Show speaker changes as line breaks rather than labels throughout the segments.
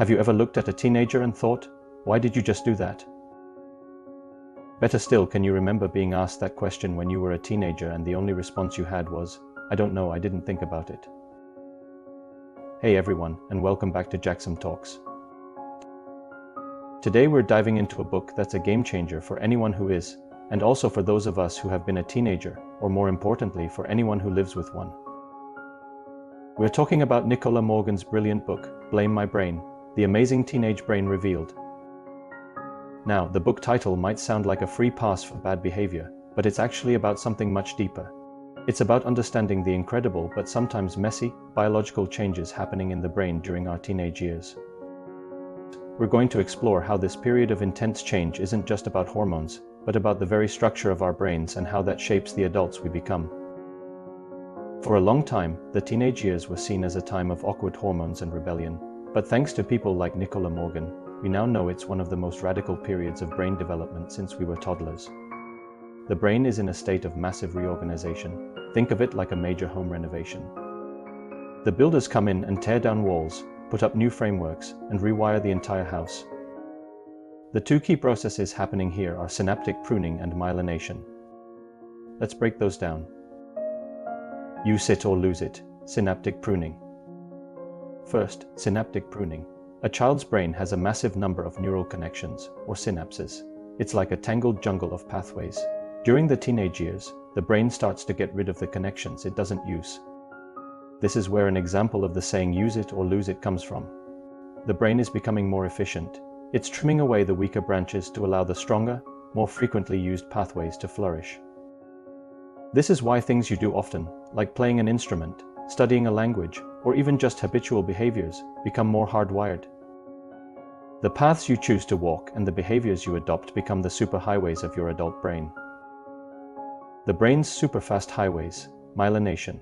Have you ever looked at a teenager and thought, why did you just do that? Better still, can you remember being asked that question when you were a teenager and the only response you had was, I don't know, I didn't think about it. Hey everyone, and welcome back to Jackson Talks. Today we're diving into a book that's a game changer for anyone who is, and also for those of us who have been a teenager, or more importantly, for anyone who lives with one. We're talking about Nicola Morgan's brilliant book, Blame My Brain, The Amazing Teenage Brain Revealed. Now, the book title might sound like a free pass for bad behavior, but it's actually about something much deeper. It's about understanding the incredible but sometimes messy biological changes happening in the brain during our teenage years. We're going to explore how this period of intense change isn't just about hormones, but about the very structure of our brains and how that shapes the adults we become. For a long time, the teenage years were seen as a time of awkward hormones and rebellion, but thanks to people like Nicola Morgan, we now know it's one of the most radical periods of brain development since we were toddlers. The brain is in a state of massive reorganization. Think of it like a major home renovation. The builders come in and tear down walls, put up new frameworks, and rewire the entire house. The two key processes happening here are synaptic pruning and myelination. Let's break those down. Use it or lose it. Synaptic pruning. First, synaptic pruning. A child's brain has a massive number of neural connections, or synapses. It's like a tangled jungle of pathways. During the teenage years, the brain starts to get rid of the connections it doesn't use. This is where an example of the saying use it or lose it comes from. The brain is becoming more efficient. It's trimming away the weaker branches to allow the stronger, more frequently used pathways to flourish. This is why things you do often, like playing an instrument, studying a language, or even just habitual behaviors, become more hardwired. The paths you choose to walk and the behaviors you adopt become the superhighways of your adult brain. The brain's superfast highways, myelination.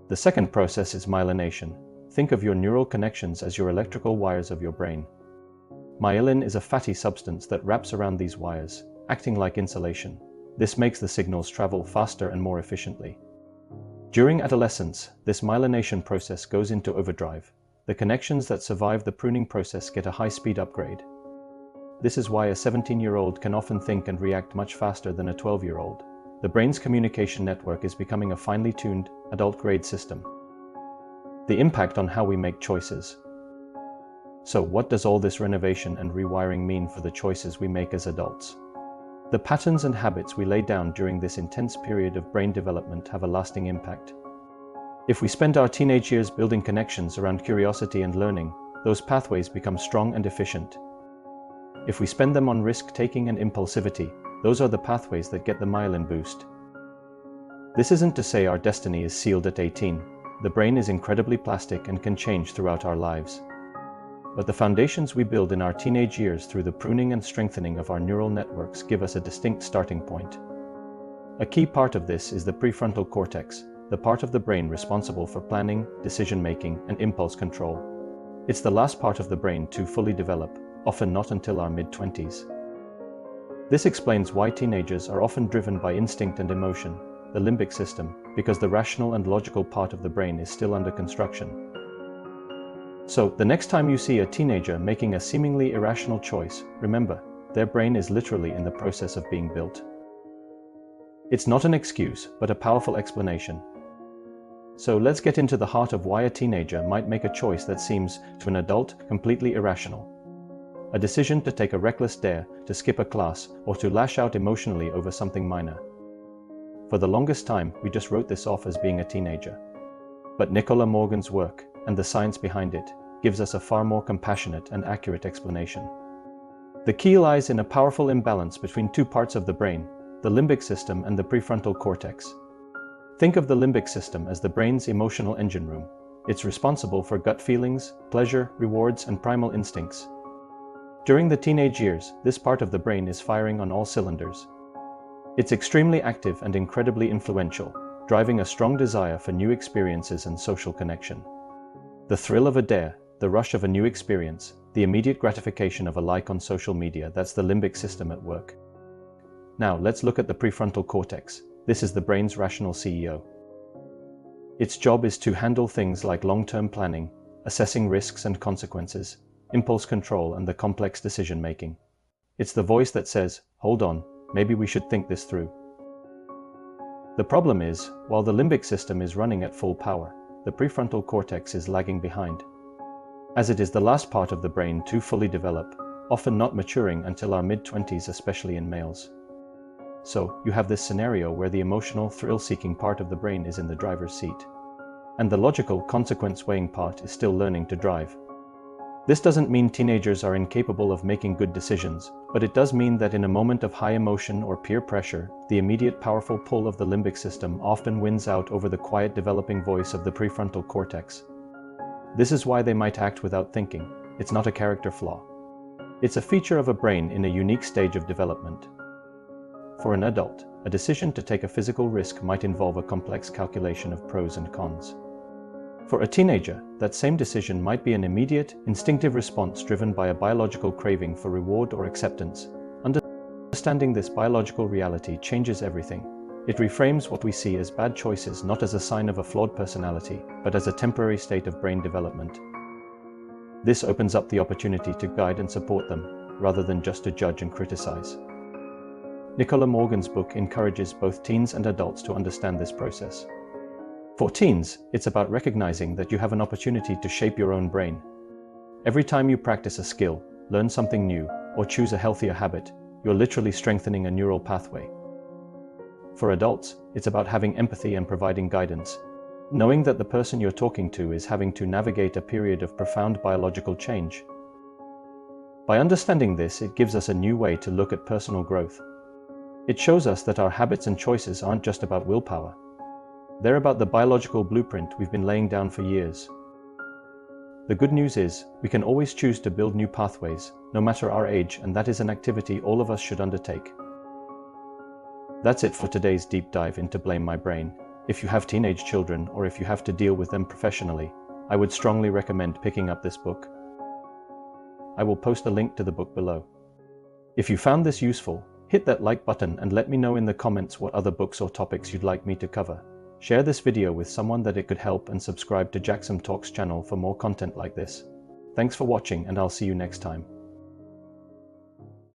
The second process is myelination. Think of your neural connections as your electrical wires of your brain. Myelin is a fatty substance that wraps around these wires, acting like insulation. This makes the signals travel faster and more efficiently. During adolescence, this myelination process goes into overdrive. The connections that survive the pruning process get a high-speed upgrade. This is why a 17-year-old can often think and react much faster than a 12-year-old. The brain's communication network is becoming a finely tuned, adult-grade system. The impact on how we make choices. So what does all this renovation and rewiring mean for the choices we make as adults? The patterns and habits we lay down during this intense period of brain development have a lasting impact. If we spend our teenage years building connections around curiosity and learning, those pathways become strong and efficient. If we spend them on risk-taking and impulsivity, those are the pathways that get the myelin boost. This isn't to say our destiny is sealed at 18. The brain is incredibly plastic and can change throughout our lives. But the foundations we build in our teenage years through the pruning and strengthening of our neural networks give us a distinct starting point. A key part of this is the prefrontal cortex, the part of the brain responsible for planning, decision-making, and impulse control. It's the last part of the brain to fully develop, often not until our mid-20s. This explains why teenagers are often driven by instinct and emotion, the limbic system, because the rational and logical part of the brain is still under construction. So, the next time you see a teenager making a seemingly irrational choice, remember, their brain is literally in the process of being built. It's not an excuse, but a powerful explanation. So let's get into the heart of why a teenager might make a choice that seems, to an adult, completely irrational. A decision to take a reckless dare, to skip a class, or to lash out emotionally over something minor. For the longest time, we just wrote this off as being a teenager. But Nicola Morgan's work, and the science behind it, gives us a far more compassionate and accurate explanation. The key lies in a powerful imbalance between two parts of the brain, the limbic system and the prefrontal cortex. Think of the limbic system as the brain's emotional engine room. It's responsible for gut feelings, pleasure, rewards, and primal instincts. During the teenage years, this part of the brain is firing on all cylinders. It's extremely active and incredibly influential, driving a strong desire for new experiences and social connection. The thrill of a dare, the rush of a new experience, the immediate gratification of a like on social media, that's the limbic system at work. Now, let's look at the prefrontal cortex. This is the brain's rational CEO. Its job is to handle things like long-term planning, assessing risks and consequences, impulse control, and the complex decision-making. It's the voice that says, "Hold on, maybe we should think this through." The problem is, while the limbic system is running at full power, the prefrontal cortex is lagging behind, as it is the last part of the brain to fully develop, often not maturing until our mid-20s, especially in males. So, you have this scenario where the emotional, thrill-seeking part of the brain is in the driver's seat, and the logical, consequence-weighing part is still learning to drive. This doesn't mean teenagers are incapable of making good decisions, but it does mean that in a moment of high emotion or peer pressure, the immediate powerful pull of the limbic system often wins out over the quiet developing voice of the prefrontal cortex. This is why they might act without thinking. It's not a character flaw. It's a feature of a brain in a unique stage of development. For an adult, a decision to take a physical risk might involve a complex calculation of pros and cons. For a teenager, that same decision might be an immediate, instinctive response driven by a biological craving for reward or acceptance. Understanding this biological reality changes everything. It reframes what we see as bad choices not as a sign of a flawed personality, but as a temporary state of brain development. This opens up the opportunity to guide and support them, rather than just to judge and criticize. Nicola Morgan's book encourages both teens and adults to understand this process. For teens, it's about recognizing that you have an opportunity to shape your own brain. Every time you practice a skill, learn something new, or choose a healthier habit, you're literally strengthening a neural pathway. For adults, it's about having empathy and providing guidance, knowing that the person you're talking to is having to navigate a period of profound biological change. By understanding this, it gives us a new way to look at personal growth. It shows us that our habits and choices aren't just about willpower. They're about the biological blueprint we've been laying down for years. The good news is, we can always choose to build new pathways, no matter our age, and that is an activity all of us should undertake. That's it for today's deep dive into Blame My Brain. If you have teenage children, or if you have to deal with them professionally, I would strongly recommend picking up this book. I will post a link to the book below. If you found this useful, hit that like button and let me know in the comments what other books or topics you'd like me to cover. Share this video with someone that it could help and subscribe to Jackson Talks channel for more content like this. Thanks for watching, and I'll see you next time.